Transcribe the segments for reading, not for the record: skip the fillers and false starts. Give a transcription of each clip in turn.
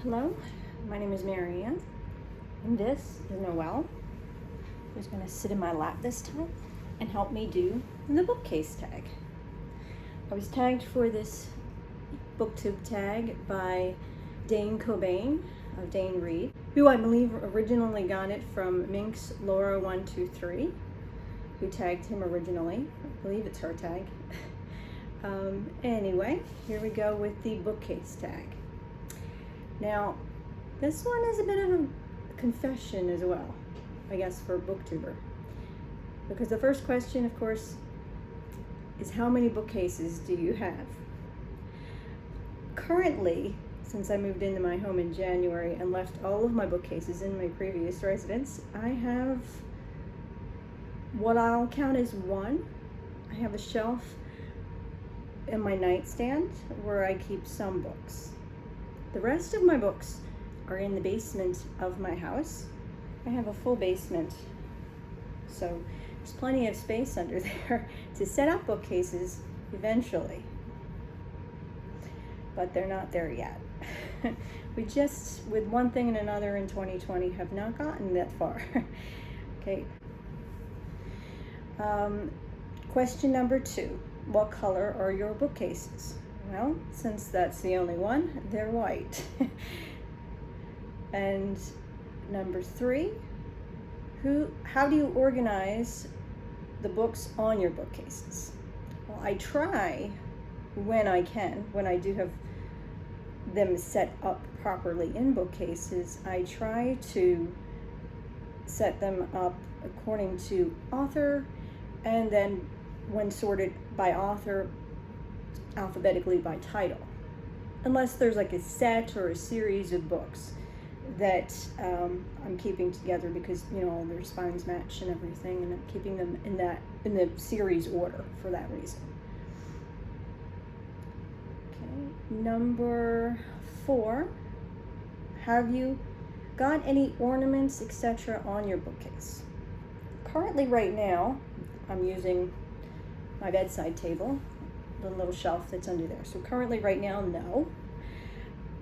Hello, my name is Marianne, and this is Noelle, who's going to sit in my lap this time and help me do the bookcase tag. I was tagged for this booktube tag by Dane Cobain of Dane Reed, who I believe originally got it from Minx Laura123, who tagged him originally. I believe it's her tag. Anyway, here we go with the bookcase tag. Now, this one is a bit of a confession as well, I guess, for a booktuber. Because the first question, of course, is how many bookcases do you have? Currently, since I moved into my home in January and left all of my bookcases in my previous residence, I have what I'll count as one. I have a shelf in my nightstand where I keep some books. The rest of my books are in the basement of my house. I have a full basement, so there's plenty of space under there to set up bookcases eventually. But they're not there yet. We just, with one thing and another in 2020, have not gotten that far. Okay. Question number 2. What color are your bookcases? Well, since that's the only one, they're white. And number 3, how do you organize the books on your bookcases? Well, I try when I can, when I do have them set up properly in bookcases, I try to set them up according to author, and then when sorted by author, alphabetically by title, unless there's like a set or a series of books that I'm keeping together because all their spines match and everything, and I'm keeping them in the series order for that reason. Okay, number 4, have you got any ornaments, etc. on your bookcase? Currently, right now, I'm using my bedside table, the little shelf that's under there. So currently right now, no.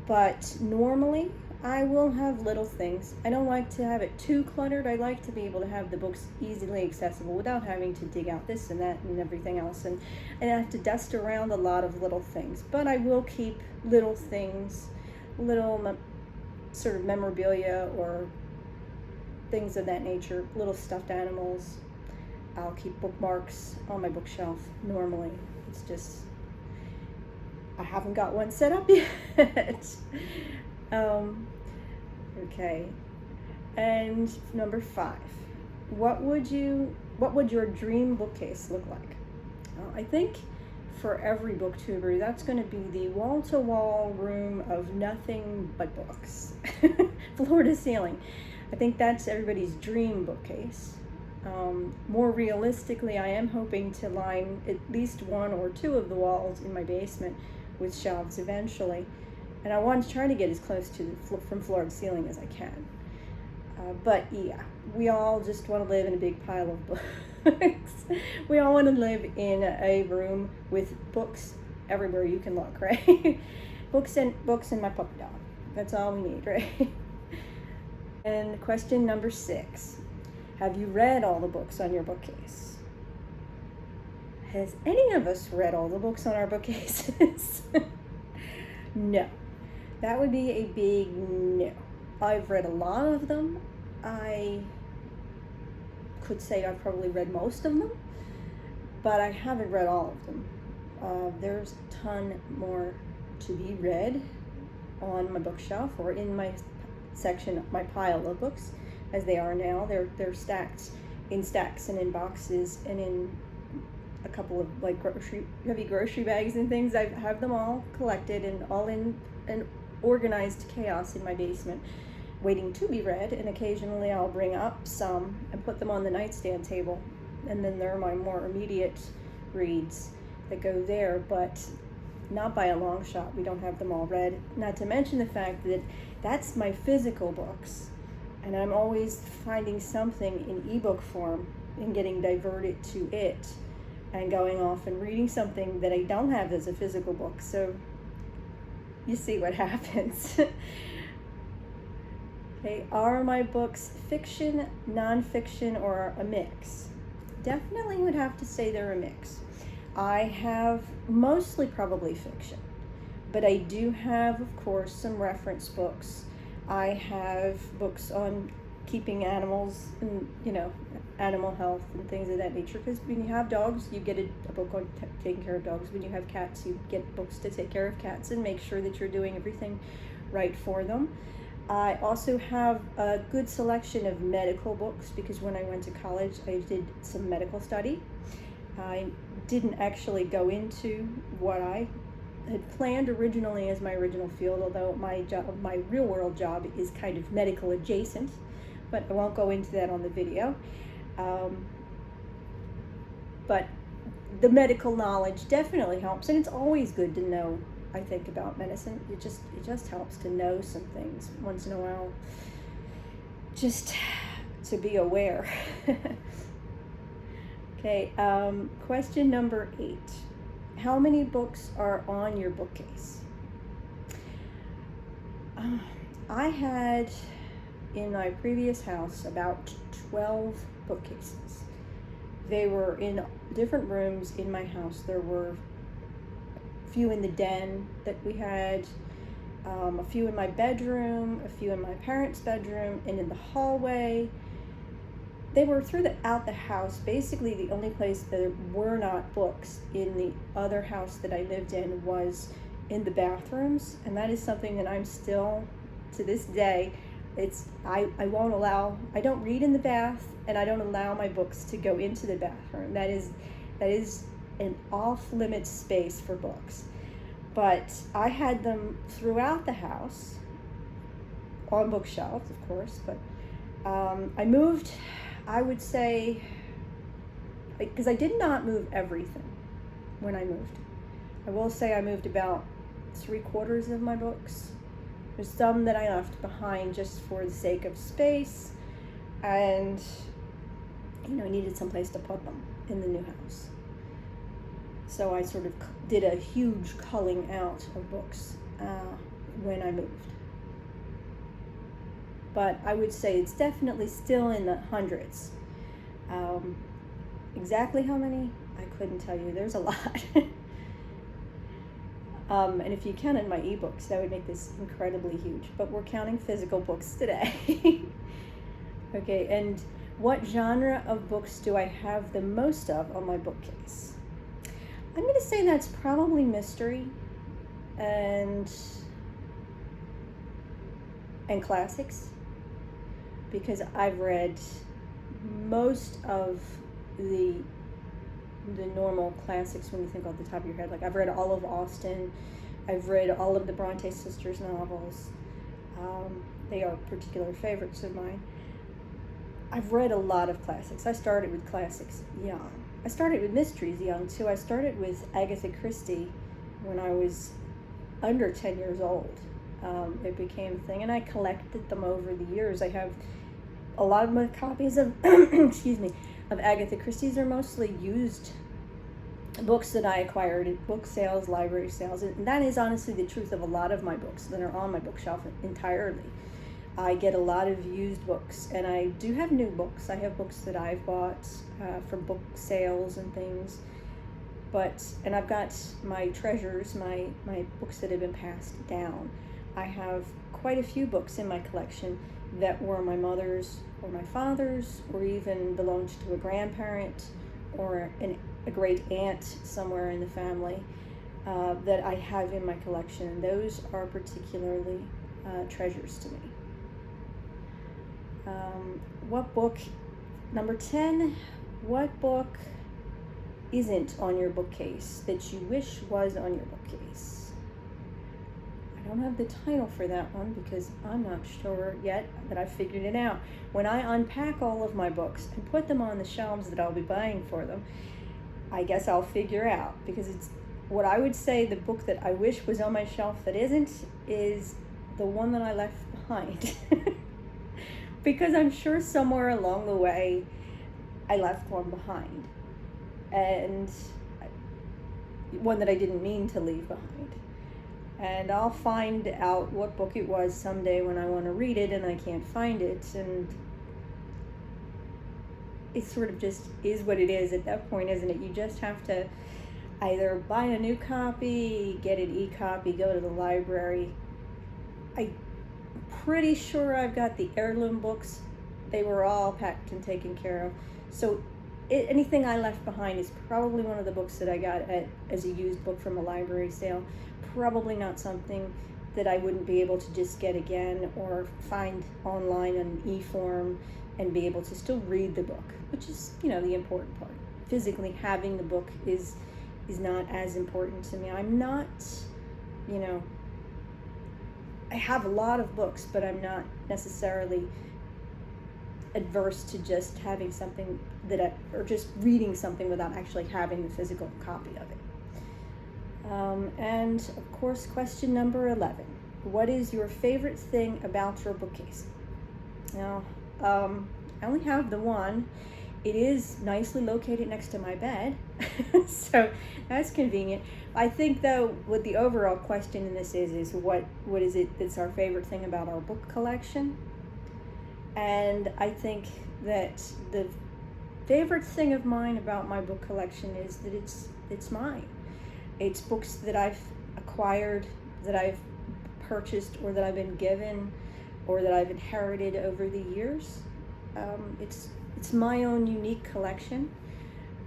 But normally I will have little things. I don't like to have it too cluttered. I like to be able to have the books easily accessible without having to dig out this and that and everything else. And I have to dust around a lot of little things. But I will keep little things, little sort of memorabilia or things of that nature, little stuffed animals. I'll keep bookmarks on my bookshelf normally. It's just, I haven't got one set up yet. Okay. And number 5, what would your dream bookcase look like? I think for every booktuber, that's going to be the wall-to-wall room of nothing but books, floor to ceiling. I think that's everybody's dream bookcase. More realistically, I am hoping to line at least 1 or 2 of the walls in my basement with shelves eventually, and I want to try to get as close to from floor to ceiling as I can. But yeah, we all just want to live in a big pile of books. We all want to live in a room with books everywhere you can look, right? books and my puppy dog. That's all we need, right? And question number 6. Have you read all the books on your bookcase? Has any of us read all the books on our bookcases? No. That would be a big no. I've read a lot of them. I could say I've probably read most of them, but I haven't read all of them. There's a ton more to be read on my bookshelf or in my section, my pile of books. As they are now, they're stacked in stacks and in boxes and in a couple of like heavy grocery bags and things. I have them all collected and all in an organized chaos in my basement, waiting to be read. And occasionally I'll bring up some and put them on the nightstand table, and then there are my more immediate reads that go there, but not by a long shot. We don't have them all read. Not to mention the fact that that's my physical books. And I'm always finding something in ebook form and getting diverted to it and going off and reading something that I don't have as a physical book. So you see what happens. Okay, are my books fiction, nonfiction, or a mix? Definitely would have to say they're a mix. I have mostly probably fiction, but I do have, of course, some reference books. I have books on keeping animals and, animal health and things of that nature. Because when you have dogs, you get a book on taking care of dogs. When you have cats, you get books to take care of cats and make sure that you're doing everything right for them. I also have a good selection of medical books because when I went to college, I did some medical study. I didn't actually go into what I had planned originally as my original field, although my real world job is kind of medical adjacent, but I won't go into that on the video. But the medical knowledge definitely helps, and it's always good to know, I think, about medicine. It just helps to know some things once in a while, just to be aware. Okay, question number 8. How many books are on your bookcase? I had, in my previous house, about 12 bookcases. They were in different rooms in my house. There were a few in the den that we had, a few in my bedroom, a few in my parents' bedroom, and in the hallway. They were throughout the house. Basically, the only place that there were not books in the other house that I lived in was in the bathrooms, and that is something that I'm still, to this day, I don't read in the bath, and I don't allow my books to go into the bathroom. That is an off-limits space for books. But I had them throughout the house, on bookshelves, of course, but I moved, I would say, because I did not move everything when I moved. I will say I moved about 3/4 of my books. There's some that I left behind just for the sake of space, and I needed someplace to put them in the new house. So I sort of did a huge culling out of books when I moved. But I would say it's definitely still in the hundreds. Exactly how many, I couldn't tell you. There's a lot. And if you counted my ebooks, that would make this incredibly huge. But we're counting physical books today. Okay, and what genre of books do I have the most of on my bookcase? I'm going to say that's probably mystery and classics, because I've read most of the normal classics when you think off the top of your head. Like, I've read all of Austen, I've read all of the Bronte sisters novels. They are particular favorites of mine. I've read a lot of classics. I started with classics young. I started with mysteries young too. I started with Agatha Christie when I was under 10 years old. It became a thing, and I collected them over the years. I have a lot of my copies of excuse me, of Agatha Christie's are mostly used books that I acquired at book sales, library sales, and that is honestly the truth of a lot of my books that are on my bookshelf entirely. I get a lot of used books, and I do have new books. I have books that I've bought from book sales and things, and I've got my treasures, my books that have been passed down. I have quite a few books in my collection that were my mother's or my father's, or even belonged to a grandparent or a great aunt somewhere in the family that I have in my collection, and those are particularly treasures to me. What book, number 10, what book isn't on your bookcase that you wish was on your bookcase? I don't have the title for that one because I'm not sure yet that I've figured it out. When I unpack all of my books and put them on the shelves that I'll be buying for them, I guess I'll figure out, because it's what I would say the book that I wish was on my shelf that isn't is the one that I left behind. Because I'm sure somewhere along the way I left one behind, and one that I didn't mean to leave behind. and I'll find out what book it was someday when I want to read it and I can't find it, and it sort of just is what it is at that point, isn't it? You just have to either buy a new copy, get an e-copy, go to the library. I'm pretty sure I've got the heirloom books. They were all packed and taken care of. So anything I left behind is probably one of the books that I got as a used book from a library sale. Probably not something that I wouldn't be able to just get again or find online in e-form and be able to still read the book, which is, you know, the important part. Physically having the book is not as important to me. I'm not, you know, I have a lot of books, but I'm not necessarily adverse to just having something or just reading something without actually having the physical copy of it. And of course, question number 11. What is your favorite thing about your bookcase? Now, I only have the one. It is nicely located next to my bed, so that's convenient. I think, though, what the overall question in this is what is it that's our favorite thing about our book collection? And I think that the favorite thing of mine about my book collection is that it's mine. It's books that I've acquired, that I've purchased, or that I've been given, or that I've inherited over the years. It's my own unique collection.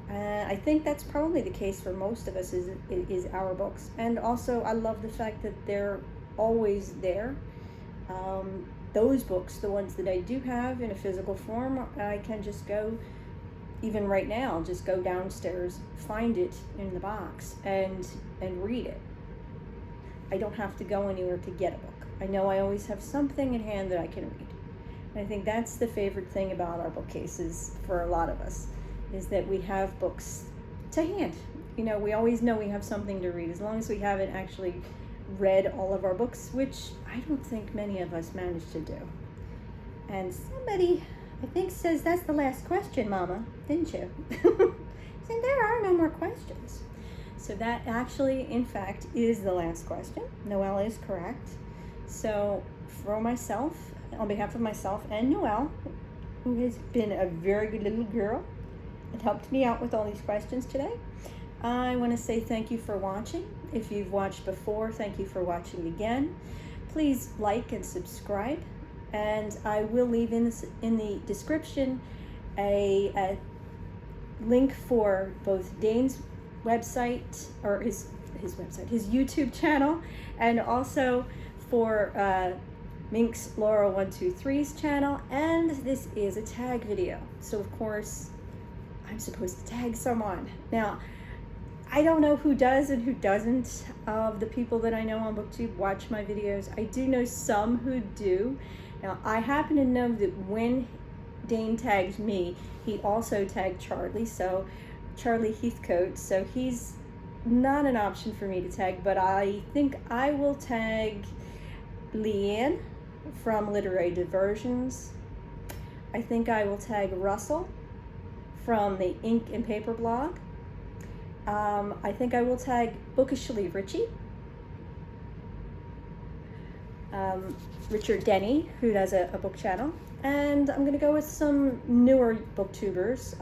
I think that's probably the case for most of us, is our books. And also, I love the fact that they're always there. Those books, the ones that I do have in a physical form, I can just go, even right now, just go downstairs, find it in the box, and read it. I don't have to go anywhere to get a book. I know I always have something in hand that I can read. And I think that's the favorite thing about our bookcases for a lot of us, is that we have books to hand. You know, we always know we have something to read, as long as we haven't actually read all of our books, which I don't think many of us manage to do. And somebody, I think, says that's the last question, Mama, didn't you? And there are no more questions. So that actually, in fact, is the last question. Noelle is correct. So for myself, on behalf of myself and Noelle, who has been a very good little girl and helped me out with all these questions today, I want to say thank you for watching. If you've watched before, thank you for watching again. Please like and subscribe, and I will leave in the description a link for both Dane's website, or his website, his YouTube channel, and also for Minx Laura 123's channel. And this is a tag video, so of course I'm supposed to tag someone. Now, I don't know who does and who doesn't of the people that I know on BookTube watch my videos. I do know some who do. Now, I happen to know that when Dane tagged me, he also tagged Charlie, so Charlie Heathcote, so he's not an option for me to tag, but I think I will tag Leanne from Literary Diversions. I think I will tag Russell from the Ink and Paper blog. I think I will tag Bookishly Richie, Richard Denny, who does a book channel, and I'm going to go with some newer booktubers.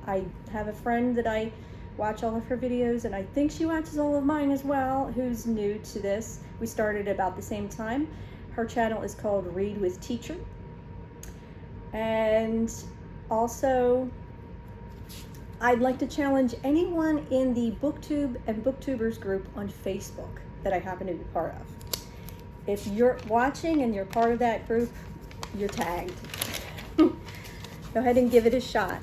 I have a friend that I watch all of her videos, and I think she watches all of mine as well, who's new to this. We started about the same time. Her channel is called Read with Teacher. And also, I'd like to challenge anyone in the BookTube and BookTubers group on Facebook that I happen to be part of. If you're watching and you're part of that group, you're tagged. Go ahead and give it a shot.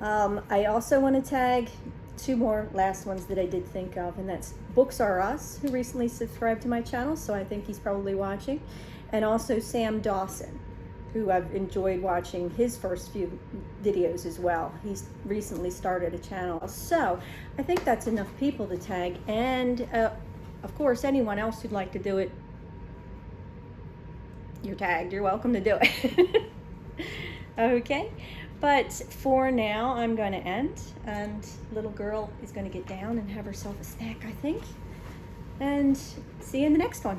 I also want to tag two more last ones that I did think of, and that's Books Are Us, who recently subscribed to my channel, so I think he's probably watching, and also Sam Dawson, who I've enjoyed watching his first few videos as well. He's recently started a channel. So I think that's enough people to tag, and of course, anyone else who'd like to do it, you're tagged. You're welcome to do it. Okay, but for now, I'm going to end, and little girl is going to get down and have herself a snack, I think. and see you in the next one.